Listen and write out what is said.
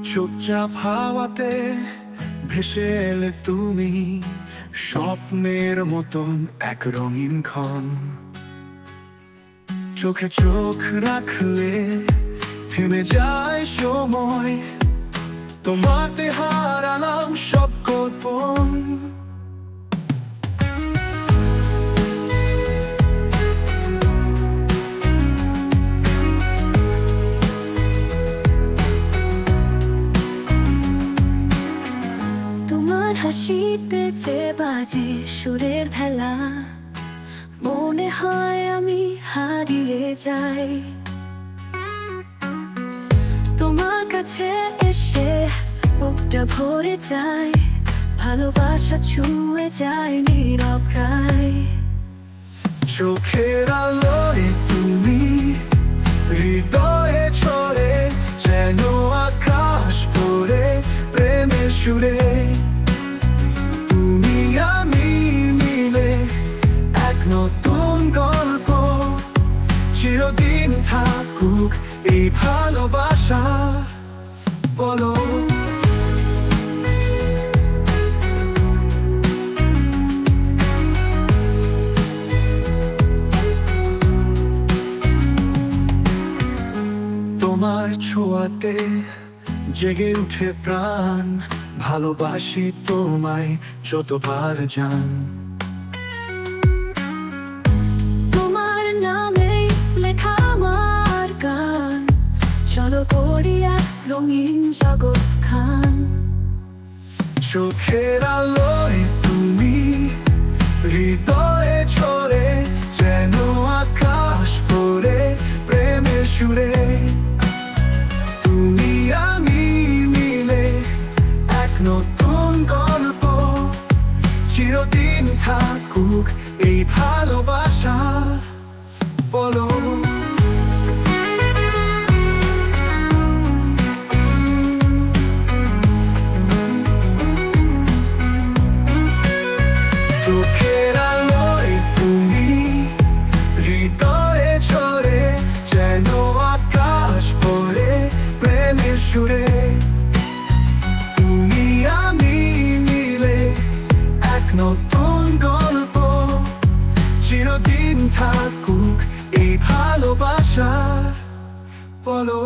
চুপচাপ হাওয়াতে ভেসে এলে তুমি, স্বপ্নের মতন এক রঙিন ক্ষণ। চোখে চোখ রাখলে থেমে যায় সময়, তোমাতে হারালাম সব গোপন। তোমার হাসিতে যে বাজে সুরের ভেলা, মনে হয় আমি হারিয়ে যাই। তোমার কাছে এসে বুকটা ভরে যায়, ভালোবাসা ছুঁয়ে যায় নীরব রায়। চোখের আলোয় তুমি হৃদয়ে ছড়ে, যেন আকাশ ভরে প্রেমের সুরে। তুমি আমি মিলে এক নতুন গল্প, চিরদিন থাকুক এই ভালোবাসা। বলো তোমার ছোঁয়াতে জেগে উঠে প্রাণ, ভালোবাসি তোমায় যতবার জান। তোমার নামে লেখা আমার গান, চলো করি এক রঙিন জগৎ খান। চোখের আলোয় তুমি হৃদয়ে ছড়ে, যেন আকাশ ভরে প্রেমের সুরে। তুমি আমি মিলে এক নতুন গল্প, চিরদিন থাকুক এই ভালোবাসা। বলো চোখের আলোয় তুমি হৃদয়ে ছড়ে, যেন আকাশ ভরে প্রেমের সুরে। তুমি আমি মিলে এক নতুন গল্প, চিরদিন থাকুক এই ভালোবাসা। বলো